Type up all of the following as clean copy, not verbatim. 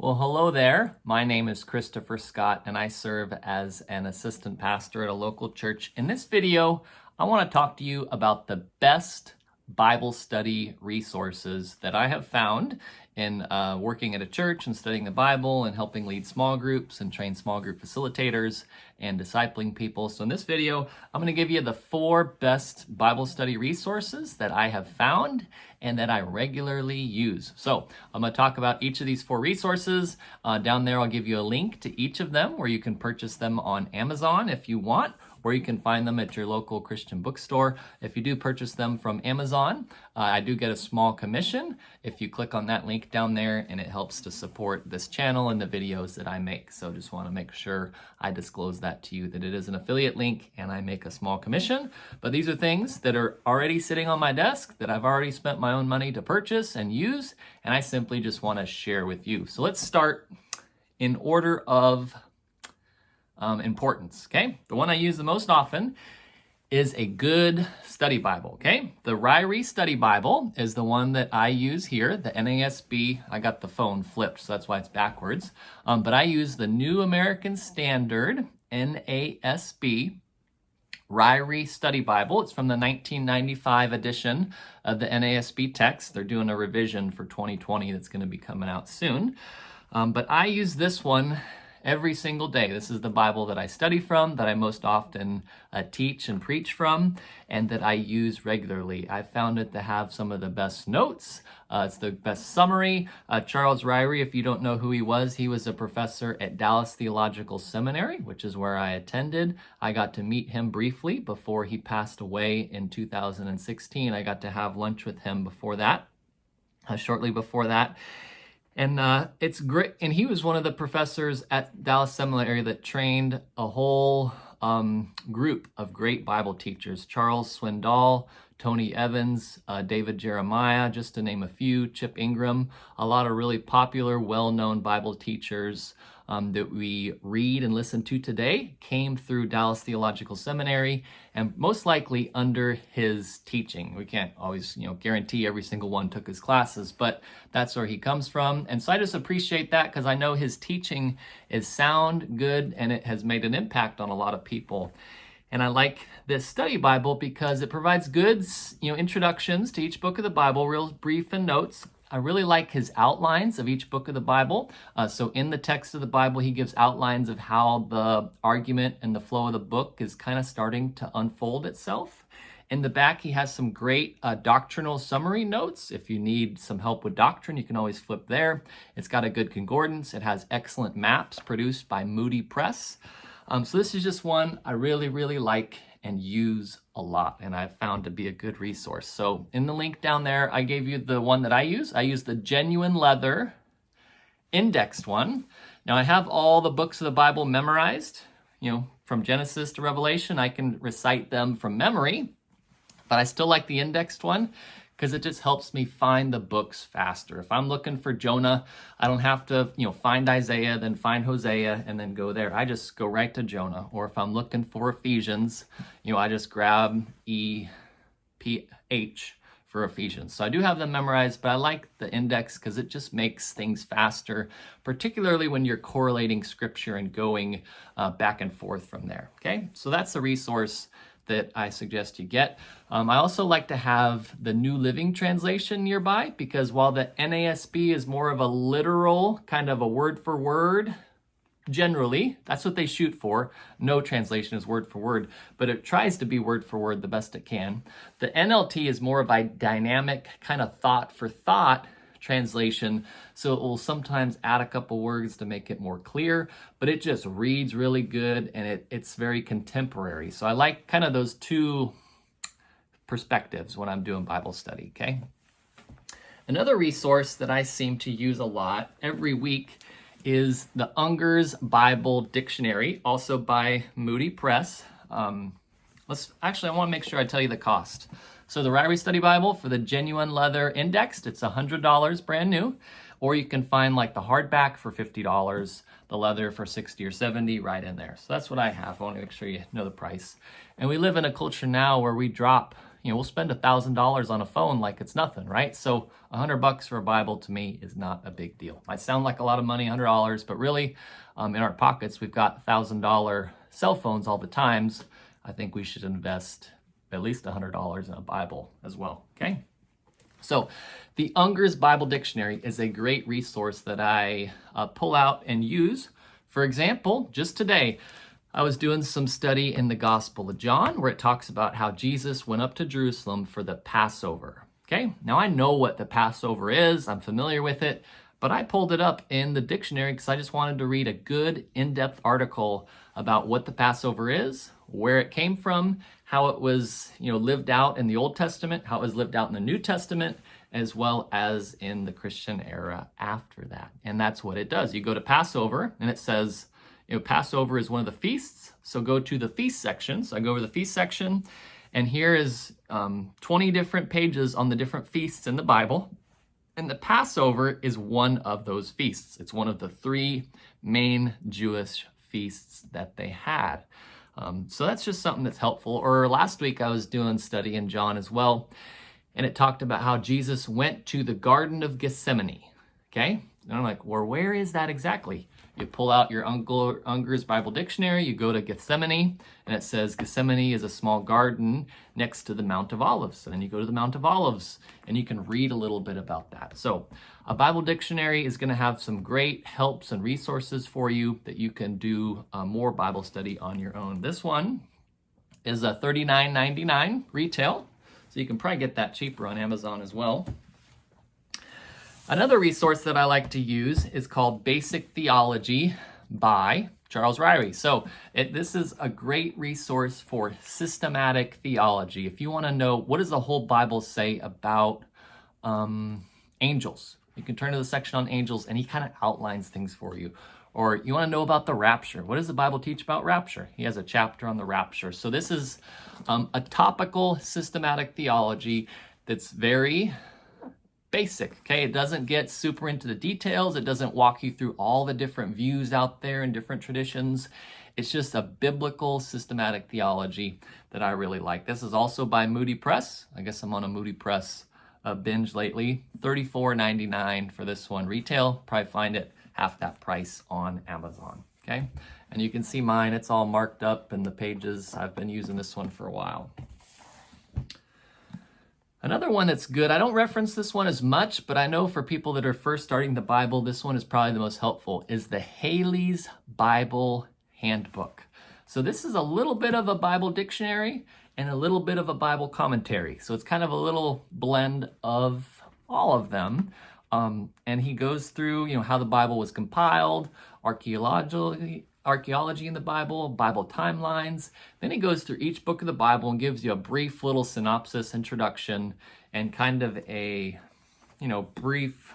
Well, hello there. My name is Christopher Scott, and I serve as an assistant pastor at a local church. In this video, I want to talk to you about the best Bible study resources that I have found in working at a church and studying the Bible and helping lead small groups and train small group facilitators and discipling people. So in this video, I'm going to give you the 4 best Bible study resources that I have found and that I regularly use. So I'm going to talk about each of these 4 resources. Down there, I'll give you a link to each of them where you can purchase them on Amazon if you want, or you can find them at your local Christian bookstore. If you do purchase them from Amazon, I do get a small commission if you click on that link down there, and it helps to support this channel and the videos that I make. So just want to make sure I disclose that to you, that it is an affiliate link and I make a small commission. But these are things that are already sitting on my desk that I've already spent my own money to purchase and use, and I simply just want to share with you. So let's start in order of importance, okay? The one I use the most often is a good study Bible, okay? The Ryrie study Bible is the one that I use here, the NASB. I got the phone flipped, so that's why it's backwards. But I use the New American Standard, NASB, Ryrie Study Bible. It's from the 1995 edition of the NASB text. They're doing a revision for 2020 that's going to be coming out soon. But I use this one every single day. This is the Bible that I study from, that I most often teach and preach from, and that I use regularly. I found it to have some of the best notes. It's the best summary. Charles Ryrie, if you don't know who he was a professor at Dallas Theological Seminary, which is where I attended. I got to meet him briefly before he passed away in 2016. I got to have lunch with him before that, shortly before that. And it's great. And he was one of the professors at Dallas Seminary that trained a whole group of great Bible teachers. Charles Swindoll, Tony Evans, David Jeremiah, just to name a few, Chip Ingram, a lot of really popular, well-known Bible teachers that we read and listen to today came through Dallas Theological Seminary, and most likely under his teaching. We can't always, guarantee every single one took his classes, but that's where he comes from. And so I just appreciate that because I know his teaching is sound, good, and it has made an impact on a lot of people. And I like this study Bible because it provides good, introductions to each book of the Bible, real brief and notes. I really like his outlines of each book of the Bible. So in the text of the Bible, he gives outlines of how the argument and the flow of the book is kind of starting to unfold itself. In the back, he has some great doctrinal summary notes. If you need some help with doctrine, you can always flip there. It's got a good concordance. It has excellent maps produced by Moody Press. So this is just one I really, really like and use a lot, and I've found to be a good resource. So in the link down there, I gave you the one that I use. I use the genuine leather indexed one. Now I have all the books of the Bible memorized, from Genesis to Revelation. I can recite them from memory, but I still like the indexed one because it just helps me find the books faster. If I'm looking for Jonah, I don't have to, find Isaiah, then find Hosea, and then go there. I just go right to Jonah. Or if I'm looking for Ephesians, I just grab EPH for Ephesians. So I do have them memorized, but I like the index because it just makes things faster, particularly when you're correlating scripture and going back and forth from there. Okay, so that's the resource that I suggest you get. I also like to have the New Living Translation nearby because while the NASB is more of a literal, kind of a word for word, generally, that's what they shoot for. No translation is word for word, but it tries to be word for word the best it can. The NLT is more of a dynamic kind of thought for thought translation, so it will sometimes add a couple words to make it more clear, but it just reads really good and it's very contemporary. So I like kind of those two perspectives when I'm doing Bible study, okay? Another resource that I seem to use a lot every week is the Unger's Bible Dictionary, also by Moody Press. I want to make sure I tell you the cost. So the Ryrie Study Bible for the genuine leather indexed, it's $100 brand new, or you can find like the hardback for $50, the leather for $60 or $70 right in there. So that's what I have. I want to make sure you know the price. And we live in a culture now where we drop, we'll spend $1,000 on a phone like it's nothing, right? So $100 for a Bible to me is not a big deal. Might sound like a lot of money, $100, but really in our pockets, we've got $1,000 cell phones all the times. I think we should invest at least $100 in a Bible as well, okay? So the Unger's Bible Dictionary is a great resource that I pull out and use. For example, just today, I was doing some study in the Gospel of John where it talks about how Jesus went up to Jerusalem for the Passover. Okay, now I know what the Passover is, I'm familiar with it, but I pulled it up in the dictionary because I just wanted to read a good in-depth article about what the Passover is, where it came from, how it was lived out in the Old Testament, how it was lived out in the New Testament, as well as in the Christian era after that. And that's what it does. You go to Passover and it says, Passover is one of the feasts, so go to the feast section. So I go over the feast section, and here is 20 different pages on the different feasts in the Bible. And the Passover is one of those feasts. It's one of the 3 main Jewish feasts that they had. So that's just something that's helpful. Or last week I was doing study in John as well, and it talked about how Jesus went to the Garden of Gethsemane. Okay? And I'm like, well, where is that exactly? You pull out your Unger's Bible Dictionary, you go to Gethsemane, and it says Gethsemane is a small garden next to the Mount of Olives. And then you go to the Mount of Olives, and you can read a little bit about that. So a Bible dictionary is going to have some great helps and resources for you that you can do more Bible study on your own. This one is a $39.99 retail, so you can probably get that cheaper on Amazon as well. Another resource that I like to use is called Basic Theology by Charles Ryrie. So this is a great resource for systematic theology. If you want to know what does the whole Bible say about angels, you can turn to the section on angels and he kind of outlines things for you. Or you want to know about the rapture. What does the Bible teach about rapture? He has a chapter on the rapture. So this is a topical systematic theology that's very basic, okay? It doesn't get super into the details. It doesn't walk you through all the different views out there and different traditions. It's just a biblical systematic theology that I really like. This is also by Moody Press. I guess I'm on a Moody Press binge lately. $34.99 for this one retail. Probably find it half that price on Amazon, okay? And you can see mine. It's all marked up in the pages. I've been using this one for a while. Another one that's good, I don't reference this one as much, but I know for people that are first starting the Bible, this one is probably the most helpful, is the Halley's Bible Handbook. So this is a little bit of a Bible dictionary and a little bit of a Bible commentary. So it's kind of a little blend of all of them. And he goes through, how the Bible was compiled, archaeology in the Bible timelines. Then he goes through each book of the Bible and gives you a brief little synopsis, introduction, and kind of a, brief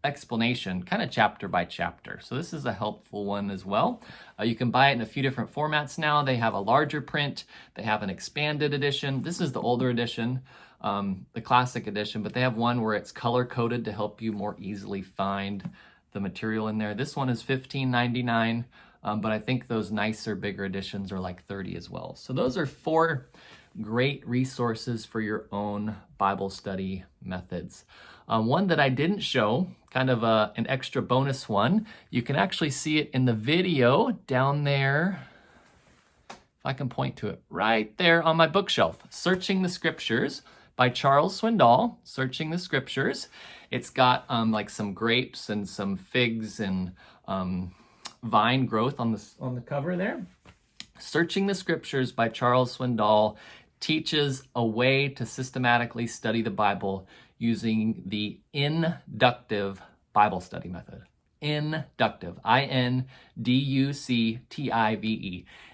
explanation, kind of chapter by chapter. So this is a helpful one as well. You can buy it in a few different formats now. They have a larger print. They have an expanded edition. This is the older edition, the classic edition, but they have one where it's color-coded to help you more easily find the material in there. This one is $15.99. But I think those nicer, bigger editions are like $30 as well. So those are 4 great resources for your own Bible study methods. One that I didn't show, kind of an extra bonus one, you can actually see it in the video down there. If I can point to it, right there on my bookshelf. Searching the Scriptures by Charles Swindoll, Searching the Scriptures. It's got like some grapes and some figs and vine growth on the cover there. Searching the Scriptures by Charles Swindoll teaches a way to systematically study the Bible using the inductive Bible study method. Inductive, I-N-D-U-C-T-I-V-E.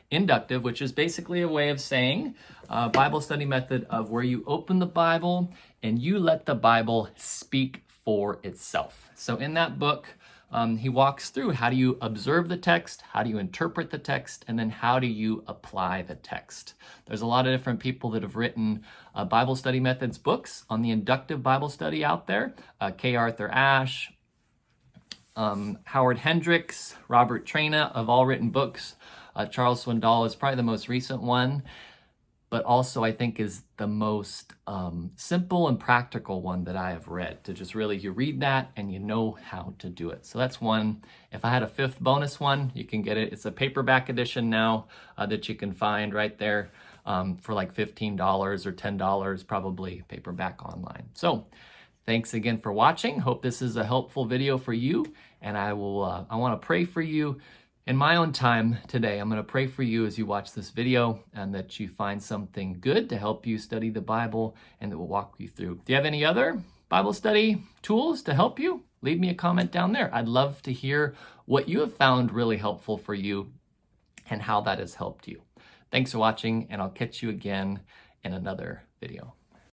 Inductive, which is basically a way of saying a Bible study method of where you open the Bible and you let the Bible speak for itself. So in that book, he walks through how do you observe the text, how do you interpret the text, and then how do you apply the text. There's a lot of different people that have written Bible study methods books on the inductive Bible study out there. K. Arthur Ashe, Howard Hendricks, Robert Traina have all written books. Charles Swindoll is probably the most recent one. but also I think is the most simple and practical one that I have read, to just really, you read that and you know how to do it. So that's one. If I had a fifth bonus one, you can get it. It's a paperback edition now that you can find right there for like $15 or $10, probably paperback online. So thanks again for watching. Hope this is a helpful video for you. And I want to pray for you in my own time today. I'm going to pray for you as you watch this video, and that you find something good to help you study the Bible and that will walk you through. Do you have any other Bible study tools to help you? Leave me a comment down there. I'd love to hear what you have found really helpful for you and how that has helped you. Thanks for watching, and I'll catch you again in another video.